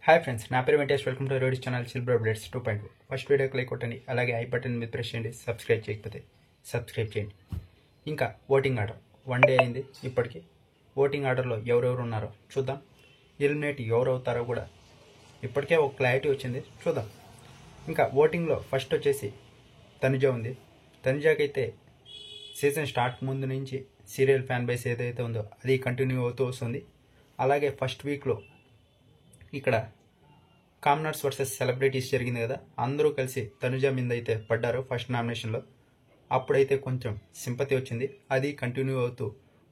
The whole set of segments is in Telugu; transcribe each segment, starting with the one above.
హాయ్ ఫ్రెండ్స్, నా పేరు వెంకటేష్. వెల్కమ్ టు రోడిస్ ఛానల్ సిల్వర్ అప్డేట్స్ 2.0. ఫస్ట్ వీడియోకి లైక్ కొట్టండి, అలాగే ఐ బటన్ మీద ప్రెస్ చేయండి. సబ్స్క్రైబ్ చేయకపోతే సబ్స్క్రైబ్ చేయండి. ఇంకా ఓటింగ్ ఆర్డర్ 1 డే అయింది. ఇప్పటికీ ఓటింగ్ ఆర్డర్లో ఎవరెవరు ఉన్నారో చూద్దాం. ఎలిమినేట్ ఎవరు అవుతారో కూడా ఇప్పటికే ఒక క్లారిటీ వచ్చింది, చూద్దాం. ఇంకా ఓటింగ్లో ఫస్ట్ వచ్చేసి తనుజ ఉంది. తనుజకైతే సీజన్ స్టార్ట్ ముందు నుంచి సీరియల్ ఫ్యాన్ బేస్ ఏదైతే ఉందో అది కంటిన్యూ అవుతూ వస్తుంది. అలాగే ఫస్ట్ వీక్లో ఇక్కడ కామనర్స్ వర్సెస్ సెలబ్రిటీస్ జరిగింది కదా, అందరూ కలిసి తనుజ మీద అయితే పడ్డారు ఫస్ట్ నామినేషన్లో. అప్పుడైతే కొంచెం సింపతి వచ్చింది. అది కంటిన్యూ అవుతూ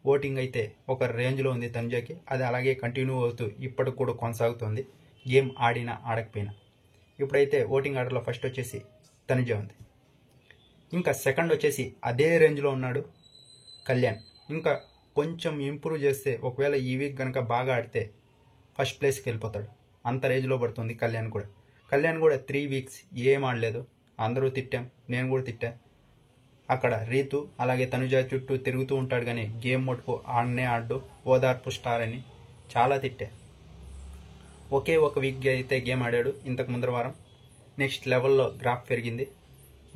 ఓటింగ్ అయితే ఒక రేంజ్లో ఉంది తనుజకి. అది అలాగే కంటిన్యూ అవుతూ ఇప్పటికి కూడా కొనసాగుతుంది, గేమ్ ఆడినా ఆడకపోయినా. ఇప్పుడైతే ఓటింగ్ ఆర్డర్లో ఫస్ట్ వచ్చేసి తనుజ ఉంది. ఇంకా సెకండ్ వచ్చేసి అదే రేంజ్లో ఉన్నాడు కళ్యాణ్. ఇంకా కొంచెం ఇంప్రూవ్ చేస్తే, ఒకవేళ ఈ వీక్ కనుక బాగా ఆడితే ఫస్ట్ ప్లేస్కి వెళ్ళిపోతాడు. అంత రేంజ్లో పడుతుంది కళ్యాణ్ కూడా. కళ్యాణ్ కూడా 3 వీక్స్ ఏం ఆడలేదు. అందరూ తిట్టాం, నేను కూడా తిట్టా. అక్కడ రీతు అలాగే తనుజ చుట్టూ తిరుగుతూ ఉంటాడు, కానీ గేమ్ మటుకు ఆడనే ఆడు. ఓదార్పు స్టార్ అని చాలా తిట్టా. ఒకే ఒక వీక్ అయితే గేమ్ ఆడాడు ఇంతకు ముందర వారం. నెక్స్ట్ లెవెల్లో గ్రాఫ్ పెరిగింది.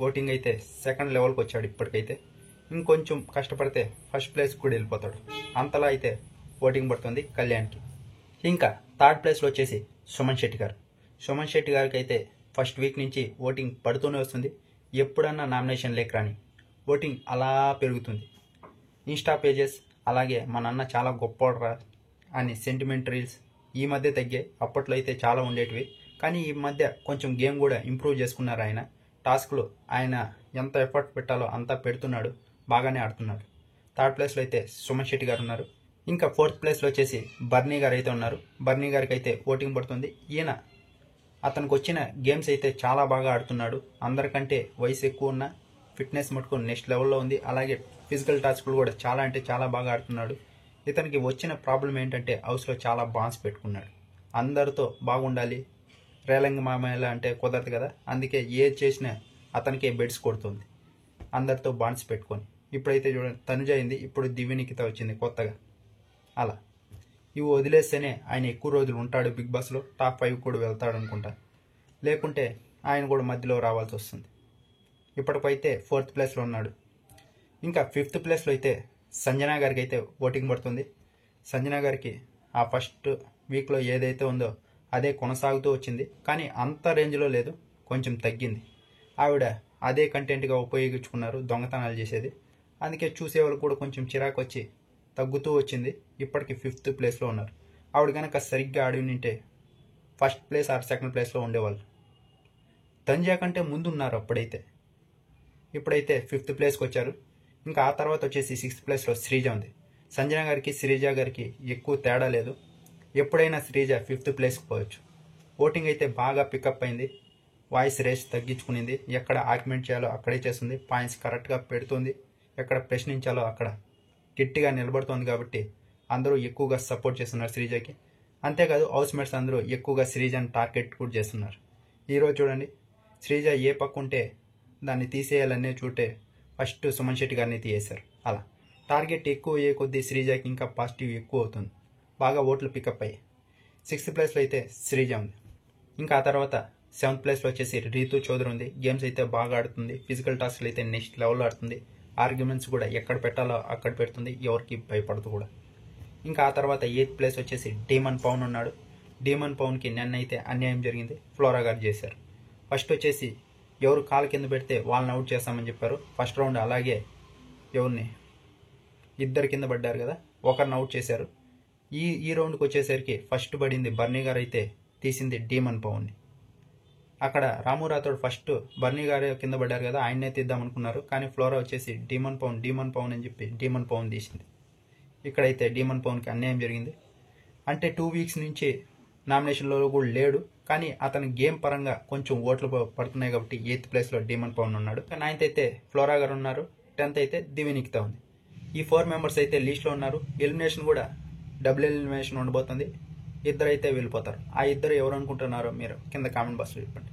ఓటింగ్ అయితే సెకండ్ లెవెల్కి వచ్చాడు. ఇప్పటికైతే ఇంకొంచెం కష్టపడితే ఫస్ట్ ప్లేస్ కూడా వెళ్ళిపోతాడు. అంతలా అయితే ఓటింగ్ పడుతుంది కళ్యాణ్కి. ఇంకా థర్డ్ ప్లేస్లో వచ్చేసి సుమన్ శెట్టి గారు. సుమన్ శెట్టి గారికి అయితే ఫస్ట్ వీక్ నుంచి ఓటింగ్ పడుతూనే వస్తుంది. ఎప్పుడన్నా నామినేషన్ లేక రాని ఓటింగ్ అలా పెరుగుతుంది. ఇన్స్టా పేజెస్ అలాగే మన అన్న చాలా గొప్పరా అని సెంటిమెంట్ రీల్స్ ఈ మధ్య తగ్గాయి. అప్పట్లో అయితే చాలా ఉండేటివి, కానీ ఈ మధ్య కొంచెం గేమ్ కూడా ఇంప్రూవ్ చేసుకున్నారు. ఆయన టాస్క్లు ఆయన ఎంత ఎఫర్ట్ పెట్టాలో అంతా పెడుతున్నాడు, బాగానే ఆడుతున్నాడు. థర్డ్ ప్లేస్లో అయితే సుమన్ శెట్టి గారు ఉన్నారు. ఇంకా ఫోర్త్ ప్లేస్లో వచ్చేసి బర్నీ గారు అయితే ఉన్నారు. బర్నీ గారికి అయితే ఓటింగ్ పడుతుంది. ఈయన అతనికి వచ్చిన గేమ్స్ అయితే చాలా బాగా ఆడుతున్నాడు. అందరికంటే వయసు ఎక్కువ ఉన్న ఫిట్నెస్ మటుకు నెక్స్ట్ లెవెల్లో ఉంది. అలాగే ఫిజికల్ టాస్క్లు కూడా చాలా అంటే చాలా బాగా ఆడుతున్నాడు. ఇతనికి వచ్చిన ప్రాబ్లం ఏంటంటే హౌస్లో చాలా బాండ్స్ పెట్టుకున్నాడు. అందరితో బాగుండాలి, రేలంగి మామయ్య అంటే కుదరదు కదా, అందుకే ఏది చేసినా అతనికే బెడ్స్ కొడుతుంది అందరితో బాండ్స్ పెట్టుకొని. ఇప్పుడైతే చూడండి, తనుజ అయింది, ఇప్పుడు దివ్యనికిత వచ్చింది కొత్తగా. అలా ఇవి వదిలేస్తేనే ఆయన ఎక్కువ రోజులు ఉంటాడు బిగ్ బాస్లో. టాప్ 5 కూడా వెళ్తాడు అనుకుంటా, లేకుంటే ఆయన కూడా మధ్యలో రావాల్సి వస్తుంది. ఇప్పటికైతే 4th ప్లేస్లో ఉన్నాడు. ఇంకా 5th ప్లేస్లో అయితే సంజన గారికి అయితే ఓటింగ్ పడుతుంది. సంజన గారికి ఆ ఫస్ట్ వీక్లో ఏదైతే ఉందో అదే కొనసాగుతూ వచ్చింది, కానీ అంత రేంజ్లో లేదు, కొంచెం తగ్గింది. ఆవిడ అదే కంటెంట్గా ఉపయోగించుకున్నారు దొంగతనాలు చేసేది. అందుకే చూసేవాళ్ళు కూడా కొంచెం చిరాకు వచ్చి తగ్గుతూ వచ్చింది. ఇప్పటికి 5th ప్లేస్లో ఉన్నారు. ఆవిడ కనుక సరిగ్గా ఆడి ఉంటే ఫస్ట్ ప్లేస్ ఆర్ సెకండ్ ప్లేస్లో ఉండేవాళ్ళు. తనుజ కంటే ముందు ఉన్నారు అప్పుడైతే. ఇప్పుడైతే 5th ప్లేస్కి వచ్చారు. ఇంకా ఆ తర్వాత వచ్చేసి 6th ప్లేస్లో శ్రీజ ఉంది. సంజన గారికి శ్రీజ గారికి ఎక్కువ తేడా లేదు. ఎప్పుడైనా శ్రీజ 5th ప్లేస్కి పోవచ్చు. ఓటింగ్ అయితే బాగా పికప్ అయింది. వాయిస్ రేస్ తగ్గించుకునింది. ఎక్కడ ఆర్గ్యుమెంట్ చేయాలో అక్కడే చేస్తుంది. పాయింట్స్ కరెక్ట్గా పెడుతుంది. ఎక్కడ ప్రశ్నించాలో అక్కడ గట్టిగా నిలబడుతోంది. కాబట్టి అందరూ ఎక్కువగా సపోర్ట్ చేస్తున్నారు శ్రీజకి. అంతేకాదు హౌస్ మేట్స్ అందరూ ఎక్కువగా శ్రీజని టార్గెట్ కూడా చేస్తున్నారు. ఈరోజు చూడండి, శ్రీజ ఏ పక్క ఉంటే దాన్ని తీసేయాలనే చూటే ఫస్ట్ సుమన్ శెట్టి గారిని తీసేశారు. అలా టార్గెట్ ఎక్కువ అయ్యే కొద్దీ శ్రీజకి ఇంకా పాజిటివ్ ఎక్కువ అవుతుంది. బాగా ఓట్లు పికప్ అయ్యాయి. 6th ప్లేస్లో అయితే శ్రీజ ఉంది. ఇంకా ఆ తర్వాత 7th ప్లేస్లో వచ్చేసి రీతు చౌదరి ఉంది. గేమ్స్ అయితే బాగా ఆడుతుంది. ఫిజికల్ టాస్క్లు అయితే నెక్స్ట్ లెవెల్లో ఆడుతుంది. ఆర్గ్యుమెంట్స్ కూడా ఎక్కడ పెట్టాలో అక్కడ పెడుతుంది, ఎవరికి భయపడదు కూడా. ఇంకా ఆ తర్వాత 8th ప్లేస్ వచ్చేసి డీమన్ పవన్ ఉన్నాడు. డీమన్ పవన్కి నిన్నైతే అన్యాయం జరిగింది, ఫ్లోరా గారు చేశారు. ఫస్ట్ వచ్చేసి ఎవరు కాలు కింద పెడితే వాళ్ళని అవుట్ చేస్తామని చెప్పారు ఫస్ట్ రౌండ్. అలాగే ఎవరిని 2 కింద పడ్డారు కదా, ఒకరిని అవుట్ చేశారు. ఈ రౌండ్కి వచ్చేసరికి ఫస్ట్ పడింది బర్నీ గారు, అయితే తీసింది డీమన్ పవన్ని. అక్కడ రాము రాథోడ్ ఫస్ట్ బర్నీ గారే కింద పడ్డారు కదా, ఆయన్నే తీద్దాం అనుకున్నారు. కానీ ఫ్లోరా వచ్చేసి డీమన్ పవన్ అని చెప్పి డీమన్ పవన్ తీసింది. ఇక్కడైతే డీమన్ పవన్కి అన్యాయం జరిగింది. అంటే 2 వీక్స్ నుంచి నామినేషన్లో కూడా లేడు, కానీ అతని గేమ్ పరంగా కొంచెం ఓట్లు పడుతున్నాయి కాబట్టి 8th ప్లేస్లో డీమన్ పవన్ ఉన్నాడు. 9th అయితే ఫ్లోరా గారు ఉన్నారు. 10th అయితే దివ్యనికిత ఉంది. ఈ 4 మెంబర్స్ అయితే లిస్ట్లో ఉన్నారు. ఎలిమినేషన్ కూడా డబుల్ ఎలిమినేషన్ ఉండబోతుంది. 2 అయితే వెళ్ళిపోతారు. ఆ 2 ఎవరు అనుకుంటున్నారో మీరు కింద కామెంట్ బాక్స్లో చెప్పండి.